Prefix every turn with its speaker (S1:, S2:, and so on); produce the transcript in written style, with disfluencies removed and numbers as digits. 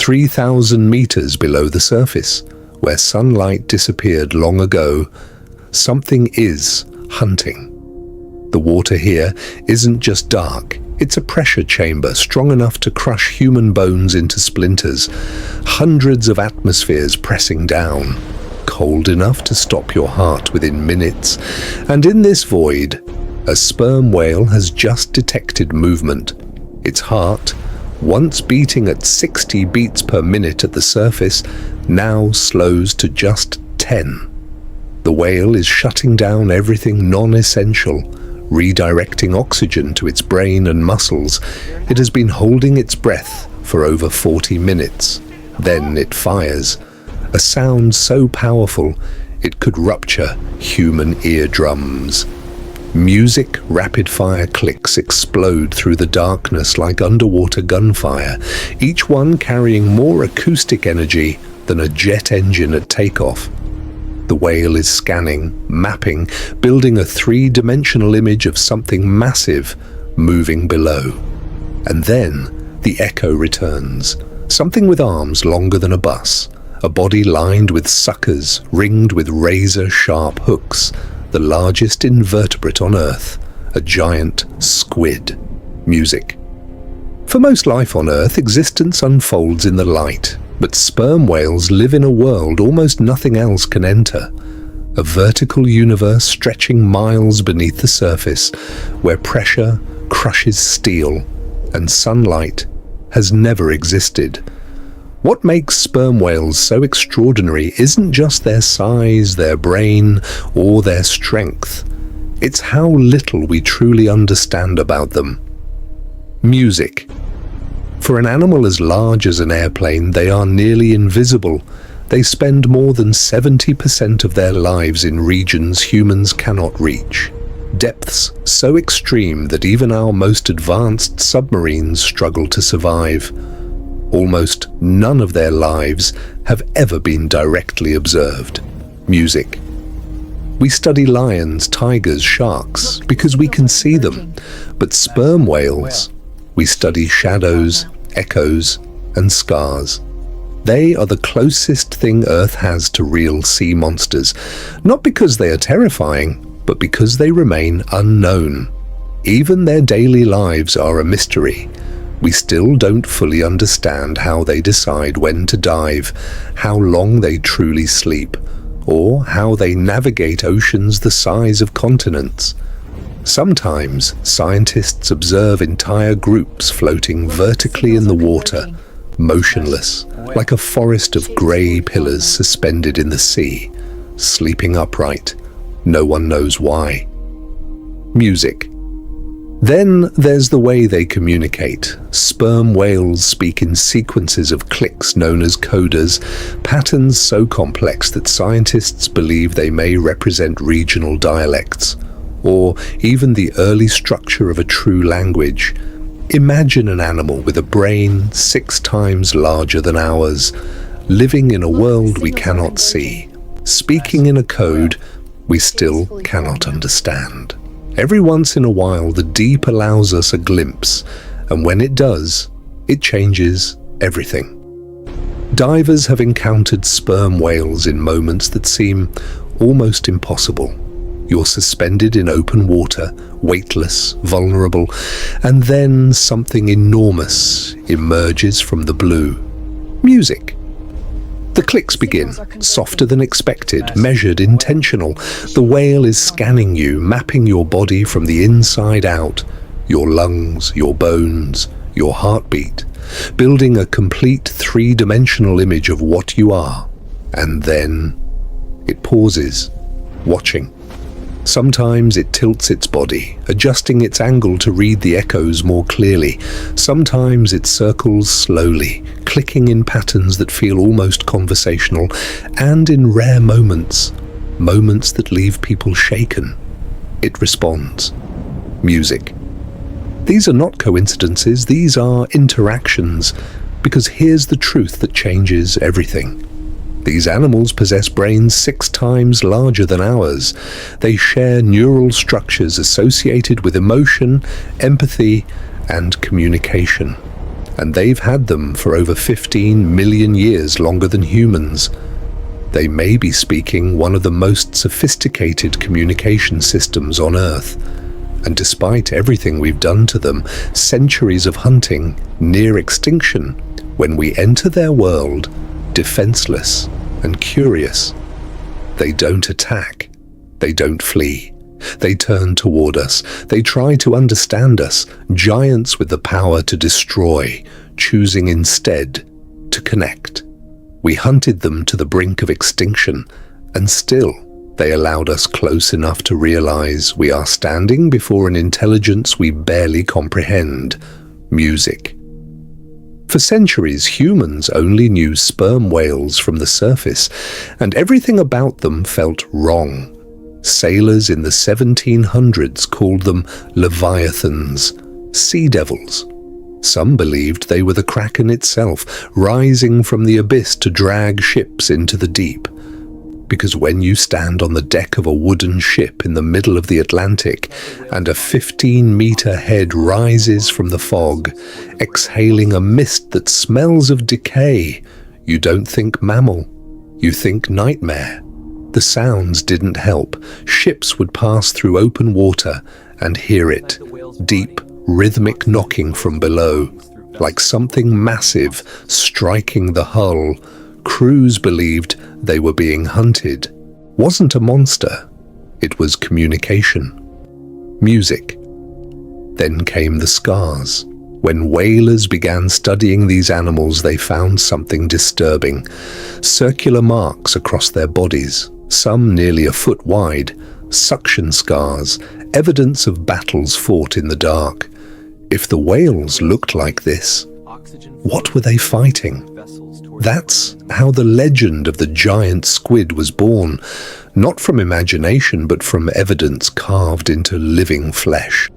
S1: 3,000 meters below the surface, where sunlight disappeared long ago, something is hunting. The water here isn't just dark, it's a pressure chamber strong enough to crush human bones into splinters, hundreds of atmospheres pressing down, cold enough to stop your heart within minutes. And in this void, a sperm whale has just detected movement. Its heart, once beating at 60 beats per minute at the surface, now slows to just 10. The whale is shutting down everything non-essential, redirecting oxygen to its brain and muscles. It has been holding its breath for over 40 minutes. Then it fires, a sound so powerful it could rupture human eardrums. Music rapid-fire clicks explode through the darkness like underwater gunfire, each one carrying more acoustic energy than a jet engine at takeoff. The whale is scanning, mapping, building a three-dimensional image of something massive moving below. And then the echo returns, something with arms longer than a bus, a body lined with suckers ringed with razor-sharp hooks, the largest invertebrate on Earth, a giant squid. Music. For most life on Earth, existence unfolds in the light, but sperm whales live in a world almost nothing else can enter. A vertical universe stretching miles beneath the surface, where pressure crushes steel and sunlight has never existed. What makes sperm whales so extraordinary isn't just their size, their brain, or their strength. It's how little we truly understand about them. Music. For an animal as large as an airplane, they are nearly invisible. They spend more than 70% of their lives in regions humans cannot reach. Depths so extreme that even our most advanced submarines struggle to survive. Almost none of their lives have ever been directly observed. Music. We study lions, tigers, sharks because we can see them, but sperm whales, we study shadows, echoes, and scars. They are the closest thing Earth has to real sea monsters, not because they are terrifying, but because they remain unknown. Even their daily lives are a mystery. We still don't fully understand how they decide when to dive, how long they truly sleep, or how they navigate oceans the size of continents. Sometimes scientists observe entire groups floating vertically in the water, motionless, like a forest of grey pillars suspended in the sea, sleeping upright. No one knows why. Music. Then there's the way they communicate. Sperm whales speak in sequences of clicks known as coders, patterns so complex that scientists believe they may represent regional dialects, or even the early structure of a true language. Imagine an animal with a brain 6 times larger than ours, living in a world we cannot see, speaking in a code we still cannot understand. Every once in a while, the deep allows us a glimpse, and when it does, it changes everything. Divers have encountered sperm whales in moments that seem almost impossible. You're suspended in open water, weightless, vulnerable, and then something enormous emerges from the blue. Music. The clicks begin, softer than expected, measured, intentional. The whale is scanning you, mapping your body from the inside out, your lungs, your bones, your heartbeat, building a complete 3-dimensional image of what you are. And then it pauses, watching. Sometimes it tilts its body, adjusting its angle to read the echoes more clearly. Sometimes it circles slowly, clicking in patterns that feel almost conversational, and in rare moments that leave people shaken, it responds. Music. These are not coincidences, these are interactions, because here's the truth that changes everything. These animals possess brains 6 times larger than ours. They share neural structures associated with emotion, empathy, and communication. and they've had them for over 15 million years, longer than humans. They may be speaking one of the most sophisticated communication systems on Earth. And despite everything we've done to them, centuries of hunting, near extinction, when we enter their world, defenseless and curious, they don't attack, they don't flee. They turn toward us, they try to understand us, giants with the power to destroy, choosing instead to connect. We hunted them to the brink of extinction, and still they allowed us close enough to realize we are standing before an intelligence we barely comprehend: music. For centuries, humans only knew sperm whales from the surface, and everything about them felt wrong. Sailors in the 1700s called them leviathans, sea devils. Some believed they were the Kraken itself, rising from the abyss to drag ships into the deep. Because when you stand on the deck of a wooden ship in the middle of the Atlantic and a 15-meter head rises from the fog, exhaling a mist that smells of decay, you don't think mammal, you think nightmare. The sounds didn't help. Ships would pass through open water and hear it, deep, rhythmic knocking from below, like something massive striking the hull. Crews believed they were being hunted. Wasn't a monster, it was communication. Music. Then came the scars. When whalers began studying these animals, they found something disturbing. Circular marks across their bodies, some nearly a foot wide, suction scars, evidence of battles fought in the dark. If the whales looked like this, what were they fighting? That's how the legend of the giant squid was born, not from imagination but from evidence carved into living flesh.